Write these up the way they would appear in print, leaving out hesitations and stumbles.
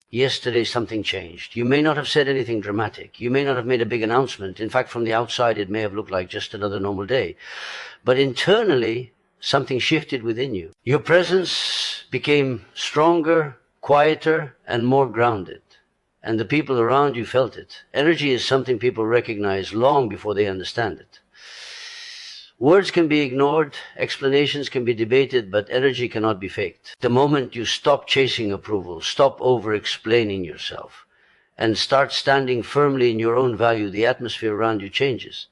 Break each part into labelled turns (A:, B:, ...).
A: Yesterday something changed. You may not have said anything dramatic. You may not have made a big announcement. In fact, from the outside, it may have looked like just another normal day. But internally, something shifted within you. Your presence became stronger, quieter, and more grounded. And the people around you felt it. Energy is something people recognize long before they understand it. Words can be ignored, explanations can be debated, but energy cannot be faked. The moment you stop chasing approval, stop over-explaining yourself, and start standing firmly in your own value, the atmosphere around you changes.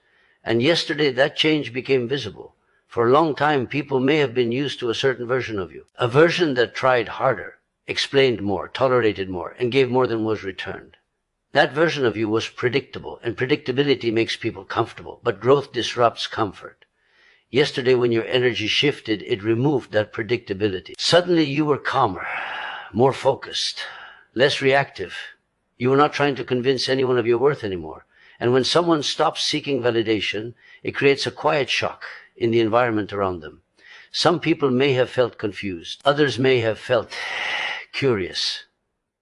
A: And yesterday that change became visible. For a long time, people may have been used to a certain version of you. A version that tried harder, explained more, tolerated more, and gave more than was returned. That version of you was predictable, and predictability makes people comfortable, but growth disrupts comfort. Yesterday, when your energy shifted, it removed that predictability. Suddenly, you were calmer, more focused, less reactive. You were not trying to convince anyone of your worth anymore. And when someone stops seeking validation, it creates a quiet shock in the environment around them. Some people may have felt confused. Others may have felt curious.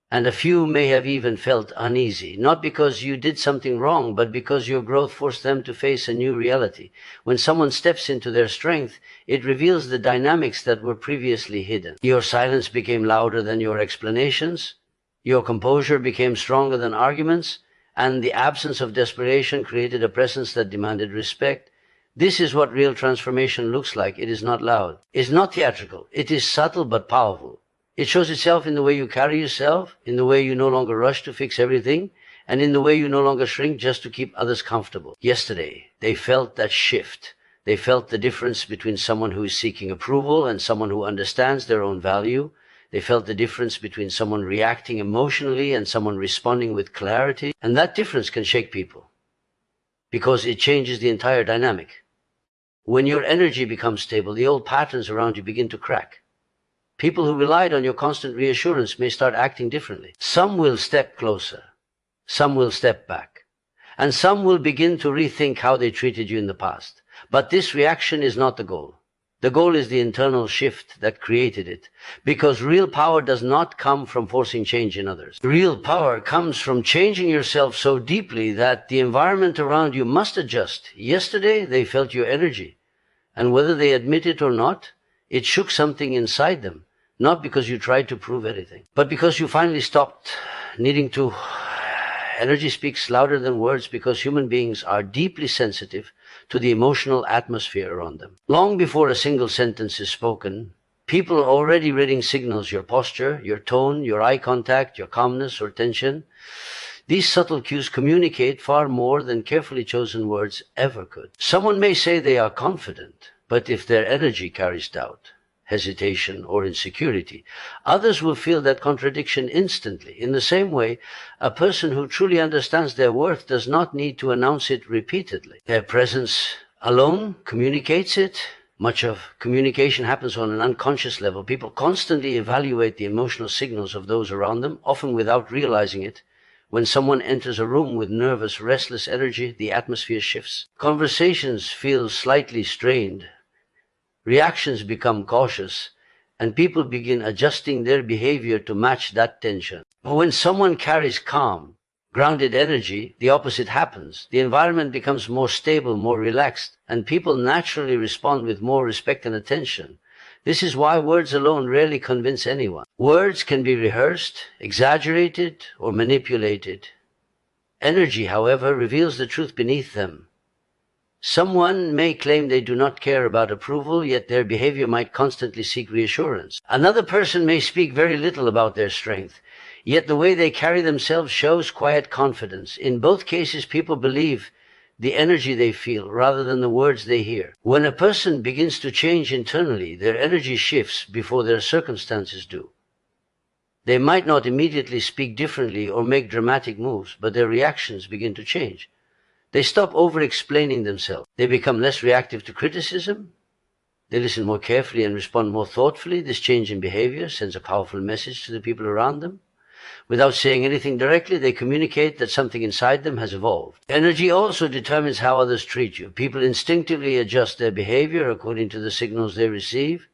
A: And a few may have even felt uneasy, not because you did something wrong, but because your growth forced them to face a new reality. When someone steps into their strength, it reveals the dynamics that were previously hidden. Your silence became louder than your explanations, your composure became stronger than arguments, and the absence of desperation created a presence that demanded respect. This is what real transformation looks like. It is not loud. It's not theatrical. It is subtle but powerful. It shows itself in the way you carry yourself, in the way you no longer rush to fix everything, and in the way you no longer shrink just to keep others comfortable. Yesterday, they felt that shift. They felt the difference between someone who is seeking approval and someone who understands their own value. They felt the difference between someone reacting emotionally and someone responding with clarity. And that difference can shake people, because it changes the entire dynamic. When your energy becomes stable, the old patterns around you begin to crack. People who relied on your constant reassurance may start acting differently. Some will step closer, some will step back, and some will begin to rethink how they treated you in the past. But this reaction is not the goal. The goal is the internal shift that created it, because real power does not come from forcing change in others. Real power comes from changing yourself so deeply that the environment around you must adjust. Yesterday, they felt your energy, and whether they admit it or not, it shook something inside them, not because you tried to prove anything, but because you finally stopped needing to. Energy speaks louder than words because human beings are deeply sensitive to the emotional atmosphere around them. Long before a single sentence is spoken, people are already reading signals: your posture, your tone, your eye contact, your calmness or tension. These subtle cues communicate far more than carefully chosen words ever could. Someone may say they are confident, but if their energy carries doubt, hesitation, or insecurity, others will feel that contradiction instantly. In the same way, a person who truly understands their worth does not need to announce it repeatedly. Their presence alone communicates it. Much of communication happens on an unconscious level. People constantly evaluate the emotional signals of those around them, often without realizing it. When someone enters a room with nervous, restless energy, the atmosphere shifts. Conversations feel slightly strained. Reactions become cautious, and people begin adjusting their behavior to match that tension. But when someone carries calm, grounded energy, the opposite happens. The environment becomes more stable, more relaxed, and people naturally respond with more respect and attention. This is why words alone rarely convince anyone. Words can be rehearsed, exaggerated, or manipulated. Energy, however, reveals the truth beneath them. Someone may claim they do not care about approval, yet their behavior might constantly seek reassurance. Another person may speak very little about their strength, yet the way they carry themselves shows quiet confidence. In both cases, people believe the energy they feel rather than the words they hear. When a person begins to change internally, their energy shifts before their circumstances do. They might not immediately speak differently or make dramatic moves, but their reactions begin to change. They stop over-explaining themselves. They become less reactive to criticism. They listen more carefully and respond more thoughtfully. This change in behavior sends a powerful message to the people around them. Without saying anything directly, they communicate that something inside them has evolved. Energy also determines how others treat you. People instinctively adjust their behavior according to the signals they receive.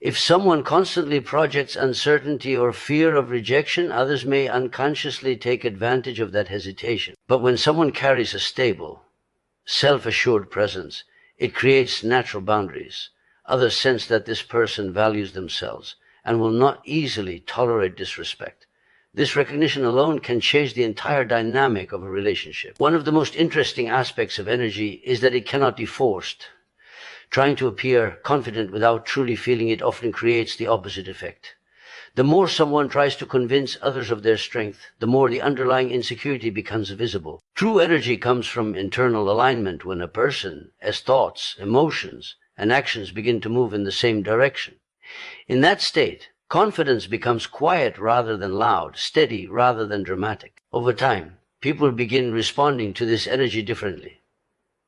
A: If someone constantly projects uncertainty or fear of rejection, others may unconsciously take advantage of that hesitation. But when someone carries a stable, self-assured presence, it creates natural boundaries. Others sense that this person values themselves and will not easily tolerate disrespect. This recognition alone can change the entire dynamic of a relationship. One of the most interesting aspects of energy is that it cannot be forced. Trying to appear confident without truly feeling it often creates the opposite effect. The more someone tries to convince others of their strength, the more the underlying insecurity becomes visible. True energy comes from internal alignment, when a person, as thoughts, emotions, and actions begin to move in the same direction. In that state, confidence becomes quiet rather than loud, steady rather than dramatic. Over time, people begin responding to this energy differently.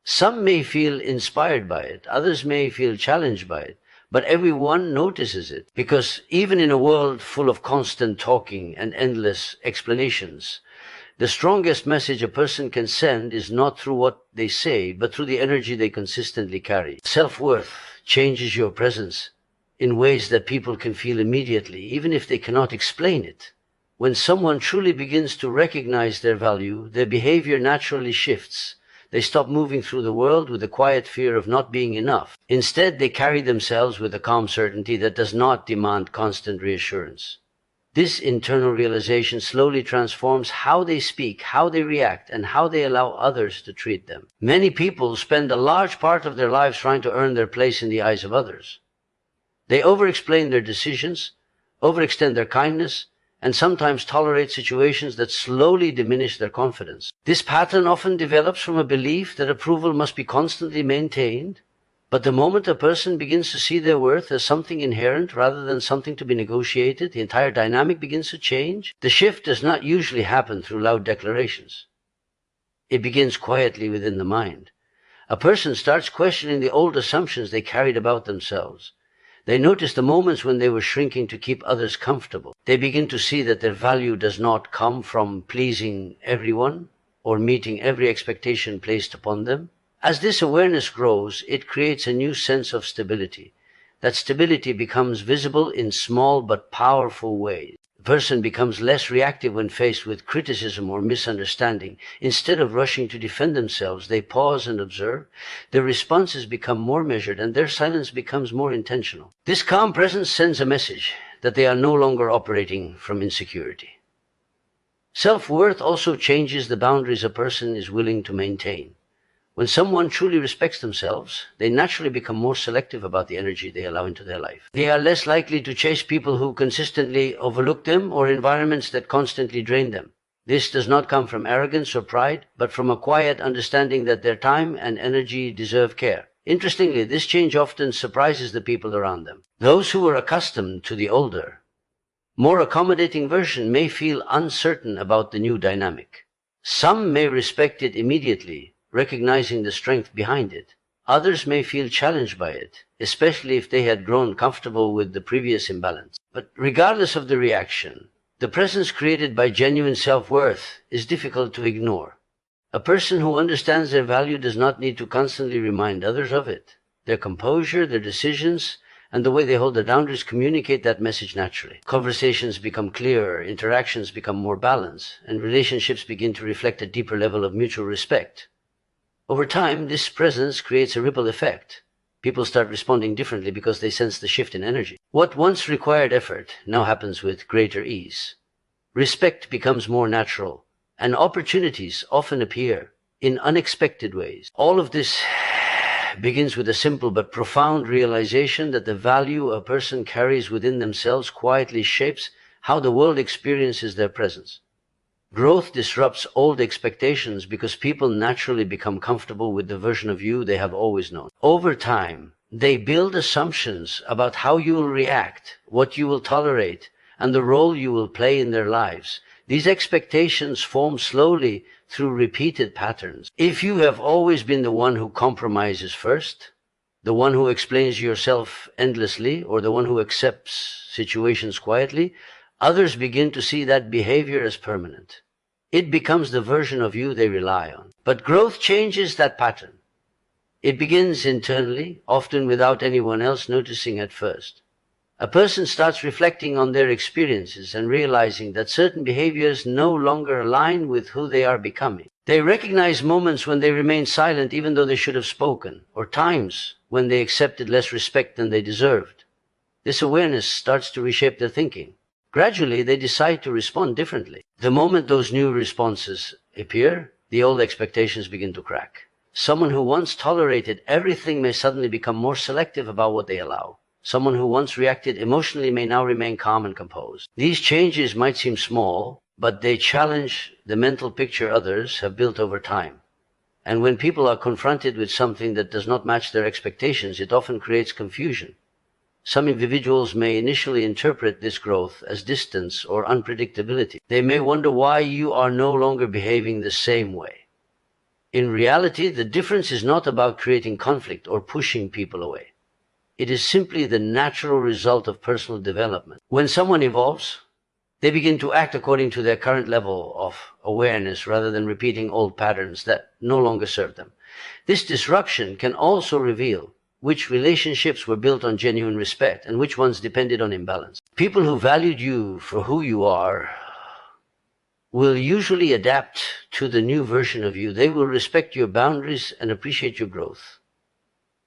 A: Some may feel inspired by it, others may feel challenged by it, but everyone notices it, because even in a world full of constant talking and endless explanations, the strongest message a person can send is not through what they say, but through the energy they consistently carry. Self-worth changes your presence in ways that people can feel immediately, even if they cannot explain it. When someone truly begins to recognize their value, their behavior naturally shifts. They stop moving through the world with a quiet fear of not being enough. Instead, they carry themselves with a calm certainty that does not demand constant reassurance. This internal realization slowly transforms how they speak, how they react, and how they allow others to treat them. Many people spend a large part of their lives trying to earn their place in the eyes of others. They over-explain their decisions, overextend their kindness, and sometimes tolerate situations that slowly diminish their confidence. This pattern often develops from a belief that approval must be constantly maintained, but the moment a person begins to see their worth as something inherent rather than something to be negotiated, the entire dynamic begins to change. The shift does not usually happen through loud declarations. It begins quietly within the mind. A person starts questioning the old assumptions they carried about themselves. They notice the moments when they were shrinking to keep others comfortable. They begin to see that their value does not come from pleasing everyone or meeting every expectation placed upon them. As this awareness grows, it creates a new sense of stability. That stability becomes visible in small but powerful ways. The person becomes less reactive when faced with criticism or misunderstanding. Instead of rushing to defend themselves, they pause and observe. Their responses become more measured and their silence becomes more intentional. This calm presence sends a message that they are no longer operating from insecurity. Self-worth also changes the boundaries a person is willing to maintain. When someone truly respects themselves, they naturally become more selective about the energy they allow into their life. They are less likely to chase people who consistently overlook them or environments that constantly drain them. This does not come from arrogance or pride, but from a quiet understanding that their time and energy deserve care. Interestingly, this change often surprises the people around them. Those who are accustomed to the older, more accommodating version may feel uncertain about the new dynamic. Some may respect it immediately, recognizing the strength behind it. Others may feel challenged by it, especially if they had grown comfortable with the previous imbalance. But regardless of the reaction, the presence created by genuine self-worth is difficult to ignore. A person who understands their value does not need to constantly remind others of it. Their composure, their decisions, and the way they hold their boundaries communicate that message naturally. Conversations become clearer, interactions become more balanced, and relationships begin to reflect a deeper level of mutual respect. Over time, this presence creates a ripple effect. People start responding differently because they sense the shift in energy. What once required effort now happens with greater ease. Respect becomes more natural, and opportunities often appear in unexpected ways. All of this begins with a simple but profound realization that the value a person carries within themselves quietly shapes how the world experiences their presence. Growth disrupts old expectations because people naturally become comfortable with the version of you they have always known. Over time, they build assumptions about how you will react, what you will tolerate, and the role you will play in their lives. These expectations form slowly through repeated patterns. If you have always been the one who compromises first, the one who explains yourself endlessly, or the one who accepts situations quietly, others begin to see that behavior as permanent. It becomes the version of you they rely on. But growth changes that pattern. It begins internally, often without anyone else noticing at first. A person starts reflecting on their experiences and realizing that certain behaviors no longer align with who they are becoming. They recognize moments when they remained silent even though they should have spoken, or times when they accepted less respect than they deserved. This awareness starts to reshape their thinking. Gradually, they decide to respond differently. The moment those new responses appear, the old expectations begin to crack. Someone who once tolerated everything may suddenly become more selective about what they allow. Someone who once reacted emotionally may now remain calm and composed. These changes might seem small, but they challenge the mental picture others have built over time. And when people are confronted with something that does not match their expectations, it often creates confusion. Some individuals may initially interpret this growth as distance or unpredictability. They may wonder why you are no longer behaving the same way. In reality, the difference is not about creating conflict or pushing people away. It is simply the natural result of personal development. When someone evolves, they begin to act according to their current level of awareness rather than repeating old patterns that no longer serve them. This disruption can also reveal which relationships were built on genuine respect and which ones depended on imbalance. People who valued you for who you are will usually adapt to the new version of you. They will respect your boundaries and appreciate your growth.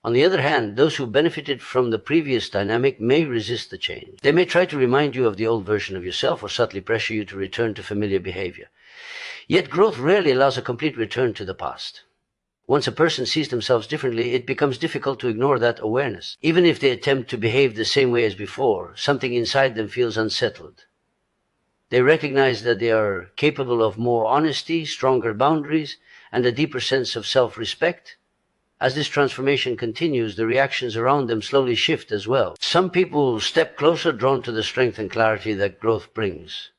A: On the other hand, those who benefited from the previous dynamic may resist the change. They may try to remind you of the old version of yourself or subtly pressure you to return to familiar behavior. Yet growth rarely allows a complete return to the past. Once a person sees themselves differently, it becomes difficult to ignore that awareness. Even if they attempt to behave the same way as before, something inside them feels unsettled. They recognize that they are capable of more honesty, stronger boundaries, and a deeper sense of self-respect. As this transformation continues, the reactions around them slowly shift as well. Some people step closer, drawn to the strength and clarity that growth brings.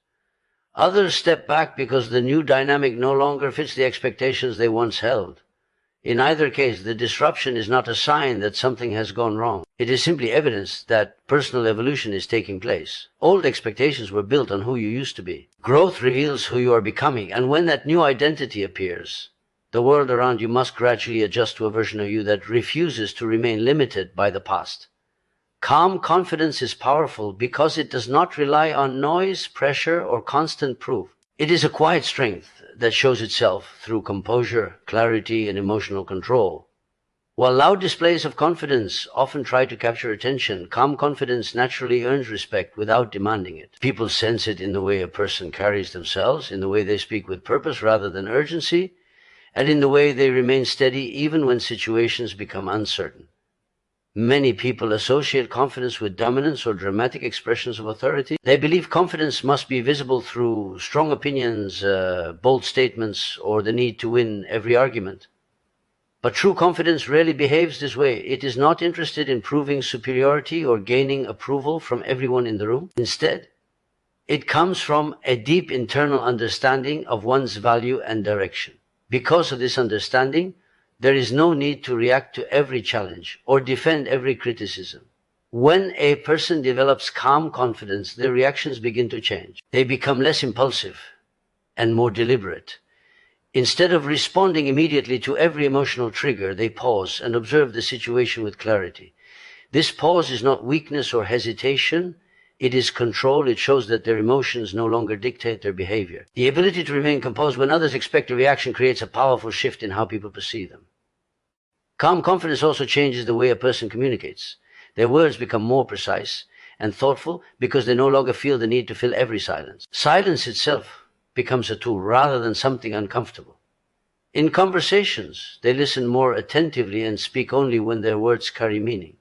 A: Others step back because the new dynamic no longer fits the expectations they once held. In either case, the disruption is not a sign that something has gone wrong. It is simply evidence that personal evolution is taking place. Old expectations were built on who you used to be. Growth reveals who you are becoming, and when that new identity appears, the world around you must gradually adjust to a version of you that refuses to remain limited by the past. Calm confidence is powerful because it does not rely on noise, pressure, or constant proof. It is a quiet strength that shows itself through composure, clarity, and emotional control. While loud displays of confidence often try to capture attention, calm confidence naturally earns respect without demanding it. People sense it in the way a person carries themselves, in the way they speak with purpose rather than urgency, and in the way they remain steady even when situations become uncertain. Many people associate confidence with dominance or dramatic expressions of authority. They believe confidence must be visible through strong opinions, bold statements, or the need to win every argument. But true confidence rarely behaves this way. It is not interested in proving superiority or gaining approval from everyone in the room. Instead, it comes from a deep internal understanding of one's value and direction. Because of this understanding, there is no need to react to every challenge or defend every criticism. When a person develops calm confidence, their reactions begin to change. They become less impulsive and more deliberate. Instead of responding immediately to every emotional trigger, they pause and observe the situation with clarity. This pause is not weakness or hesitation. It is control. It shows that their emotions no longer dictate their behavior. The ability to remain composed when others expect a reaction creates a powerful shift in how people perceive them. Calm confidence also changes the way a person communicates. Their words become more precise and thoughtful because they no longer feel the need to fill every silence. Silence itself becomes a tool rather than something uncomfortable. In conversations, they listen more attentively and speak only when their words carry meaning.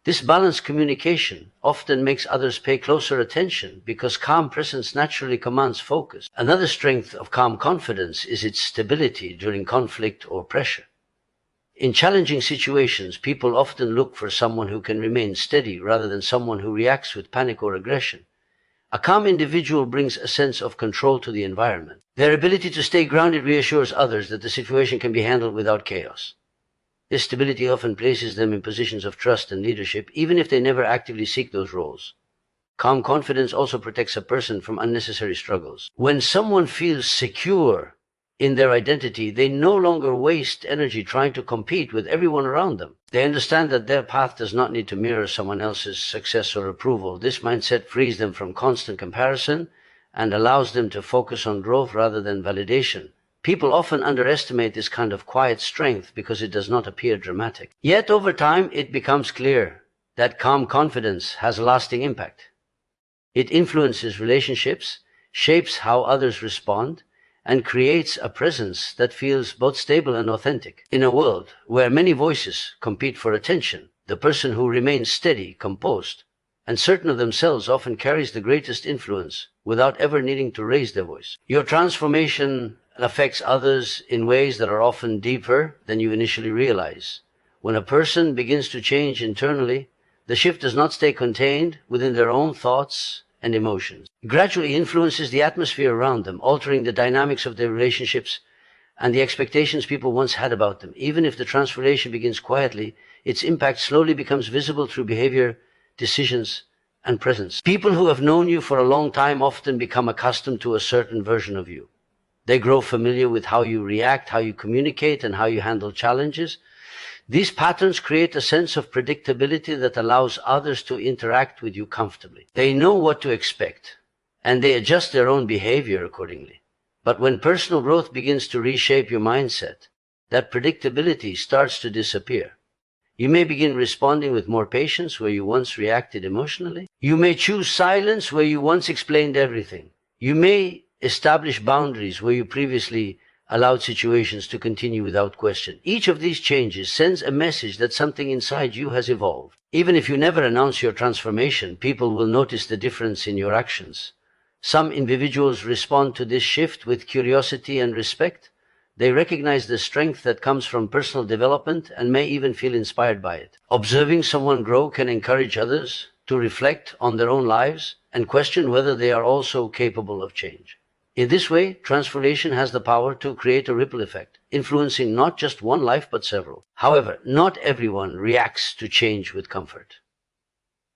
A: This balanced communication often makes others pay closer attention because calm presence naturally commands focus. Another strength of calm confidence is its stability during conflict or pressure. In challenging situations, people often look for someone who can remain steady rather than someone who reacts with panic or aggression. A calm individual brings a sense of control to the environment. Their ability to stay grounded reassures others that the situation can be handled without chaos. This stability often places them in positions of trust and leadership, even if they never actively seek those roles. Calm confidence also protects a person from unnecessary struggles. When someone feels secure in their identity, they no longer waste energy trying to compete with everyone around them. They understand that their path does not need to mirror someone else's success or approval. This mindset frees them from constant comparison and allows them to focus on growth rather than validation. People often underestimate this kind of quiet strength because it does not appear dramatic. Yet over time, it becomes clear that calm confidence has a lasting impact. It influences relationships, shapes how others respond, and creates a presence that feels both stable and authentic. In a world where many voices compete for attention, the person who remains steady, composed, and certain of themselves often carries the greatest influence without ever needing to raise their voice. Your transformation affects others in ways that are often deeper than you initially realize. When a person begins to change internally, the shift does not stay contained within their own thoughts and emotions. It gradually influences the atmosphere around them, altering the dynamics of their relationships and the expectations people once had about them. Even if the transformation begins quietly, its impact slowly becomes visible through behavior, decisions, and presence. People who have known you for a long time often become accustomed to a certain version of you. They grow familiar with how you react, how you communicate, and how you handle challenges. These patterns create a sense of predictability that allows others to interact with you comfortably. They know what to expect, and they adjust their own behavior accordingly. But when personal growth begins to reshape your mindset, that predictability starts to disappear. You may begin responding with more patience where you once reacted emotionally. You may choose silence where you once explained everything. You may establish boundaries where you previously allowed situations to continue without question. Each of these changes sends a message that something inside you has evolved. Even if you never announce your transformation, people will notice the difference in your actions. Some individuals respond to this shift with curiosity and respect. They recognize the strength that comes from personal development and may even feel inspired by it. Observing someone grow can encourage others to reflect on their own lives and question whether they are also capable of change. In this way, transformation has the power to create a ripple effect, influencing not just one life but several. However, not everyone reacts to change with comfort.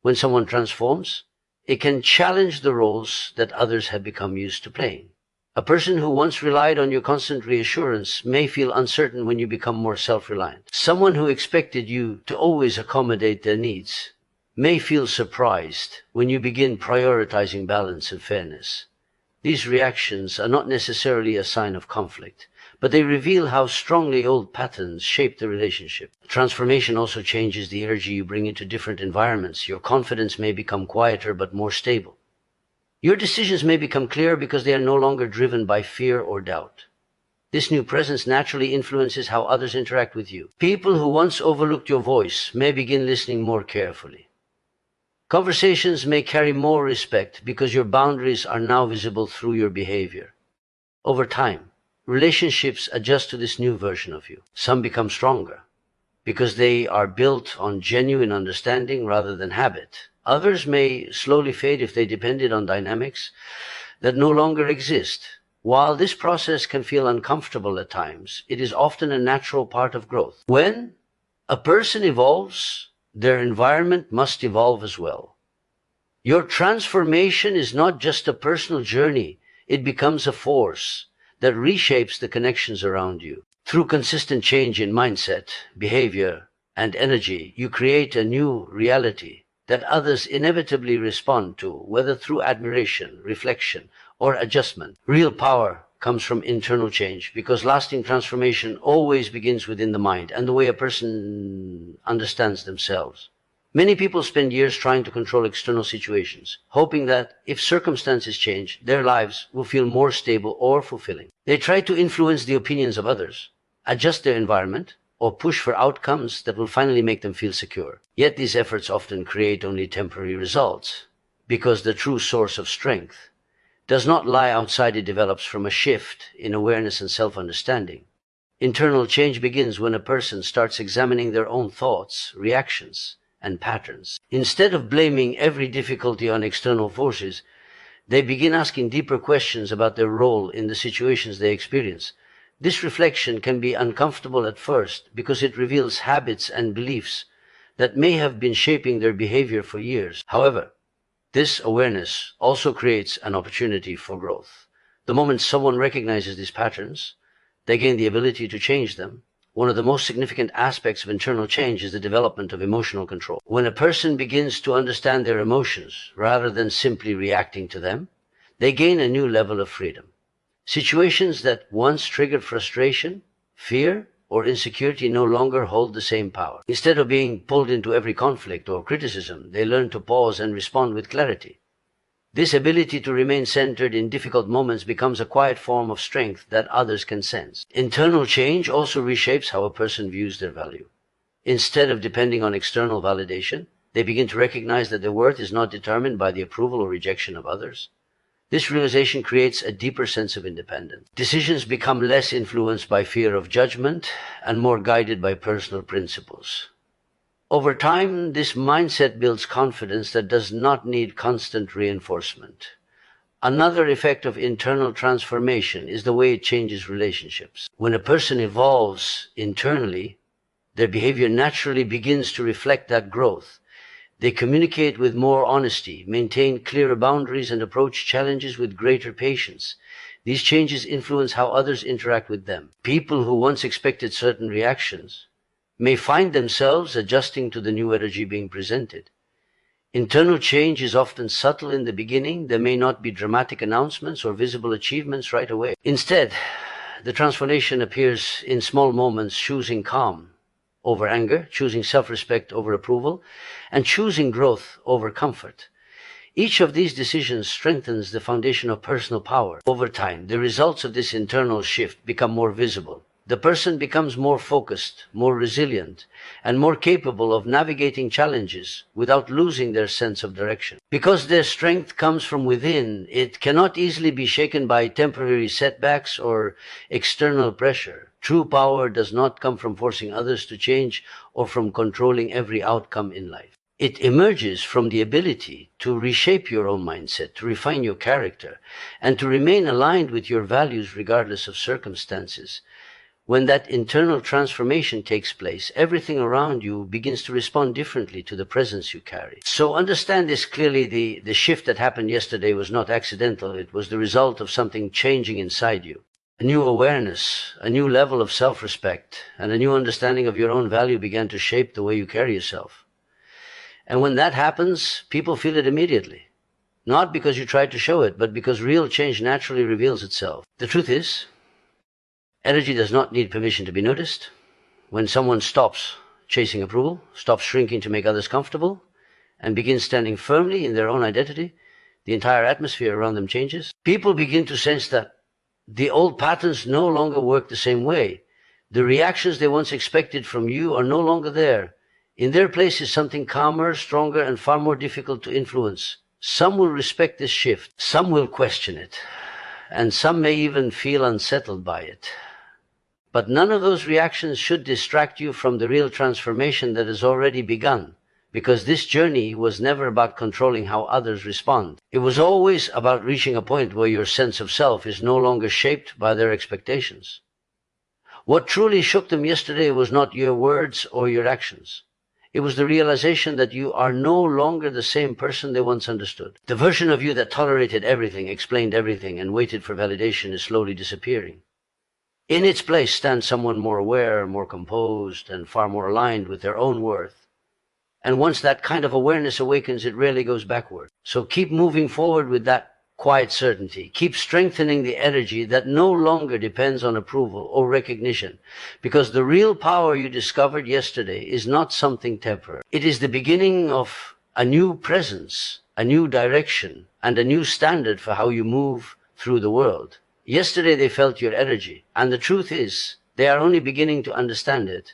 A: When someone transforms, it can challenge the roles that others have become used to playing. A person who once relied on your constant reassurance may feel uncertain when you become more self-reliant. Someone who expected you to always accommodate their needs may feel surprised when you begin prioritizing balance and fairness. These reactions are not necessarily a sign of conflict, but they reveal how strongly old patterns shape the relationship. Transformation also changes the energy you bring into different environments. Your confidence may become quieter but more stable. Your decisions may become clearer because they are no longer driven by fear or doubt. This new presence naturally influences how others interact with you. People who once overlooked your voice may begin listening more carefully. Conversations may carry more respect because your boundaries are now visible through your behavior. Over time, relationships adjust to this new version of you. Some become stronger because they are built on genuine understanding rather than habit. Others may slowly fade if they depended on dynamics that no longer exist. While this process can feel uncomfortable at times, it is often a natural part of growth. When a person evolves, their environment must evolve as well. Your transformation is not just a personal journey, it becomes a force that reshapes the connections around you. Through consistent change in mindset, behavior, and energy, you create a new reality that others inevitably respond to, whether through admiration, reflection, or adjustment. Real power comes from internal change because lasting transformation always begins within the mind and the way a person understands themselves. Many people spend years trying to control external situations, hoping that if circumstances change, their lives will feel more stable or fulfilling. They try to influence the opinions of others, adjust their environment, or push for outcomes that will finally make them feel secure. Yet these efforts often create only temporary results, because the true source of strength does not lie outside. It develops from a shift in awareness and self-understanding. Internal change begins when a person starts examining their own thoughts, reactions, and patterns. Instead of blaming every difficulty on external forces, they begin asking deeper questions about their role in the situations they experience. This reflection can be uncomfortable at first because it reveals habits and beliefs that may have been shaping their behavior for years. However, this awareness also creates an opportunity for growth. The moment someone recognizes these patterns, they gain the ability to change them. One of the most significant aspects of internal change is the development of emotional control. When a person begins to understand their emotions rather than simply reacting to them, they gain a new level of freedom. Situations that once triggered frustration, fear, or insecurity no longer hold the same power. Instead of being pulled into every conflict or criticism, they learn to pause and respond with clarity. This ability to remain centered in difficult moments becomes a quiet form of strength that others can sense. Internal change also reshapes how a person views their value. Instead of depending on external validation, they begin to recognize that their worth is not determined by the approval or rejection of others. This realization creates a deeper sense of independence. Decisions become less influenced by fear of judgment and more guided by personal principles. Over time, this mindset builds confidence that does not need constant reinforcement. Another effect of internal transformation is the way it changes relationships. When a person evolves internally, their behavior naturally begins to reflect that growth. They communicate with more honesty, maintain clearer boundaries, and approach challenges with greater patience. These changes influence how others interact with them. People who once expected certain reactions may find themselves adjusting to the new energy being presented. Internal change is often subtle in the beginning. There may not be dramatic announcements or visible achievements right away. Instead, the transformation appears in small moments, choosing calm over anger, choosing self-respect over approval, and choosing growth over comfort. Each of these decisions strengthens the foundation of personal power. Over time, the results of this internal shift become more visible. The person becomes more focused, more resilient, and more capable of navigating challenges without losing their sense of direction. Because their strength comes from within, it cannot easily be shaken by temporary setbacks or external pressure. True power does not come from forcing others to change or from controlling every outcome in life. It emerges from the ability to reshape your own mindset, to refine your character, and to remain aligned with your values regardless of circumstances. When that internal transformation takes place, everything around you begins to respond differently to the presence you carry. So understand this clearly. The shift that happened yesterday was not accidental. It was the result of something changing inside you. A new awareness, a new level of self-respect, and a new understanding of your own value began to shape the way you carry yourself. And when that happens, people feel it immediately. Not because you tried to show it, but because real change naturally reveals itself. The truth is, energy does not need permission to be noticed. When someone stops chasing approval, stops shrinking to make others comfortable, and begins standing firmly in their own identity, the entire atmosphere around them changes. People begin to sense that the old patterns no longer work the same way. The reactions they once expected from you are no longer there. In their place is something calmer, stronger, and far more difficult to influence. Some will respect this shift, some will question it, and some may even feel unsettled by it. But none of those reactions should distract you from the real transformation that has already begun, because this journey was never about controlling how others respond. It was always about reaching a point where your sense of self is no longer shaped by their expectations. What truly shook them yesterday was not your words or your actions. It was the realization that you are no longer the same person they once understood. The version of you that tolerated everything, explained everything, and waited for validation is slowly disappearing. In its place stands someone more aware, more composed, and far more aligned with their own worth. And once that kind of awareness awakens, it rarely goes backward. So keep moving forward with that quiet certainty. Keep strengthening the energy that no longer depends on approval or recognition, because the real power you discovered yesterday is not something temporary. It is the beginning of a new presence, a new direction, and a new standard for how you move through the world. Yesterday they felt your energy, and the truth is, they are only beginning to understand it.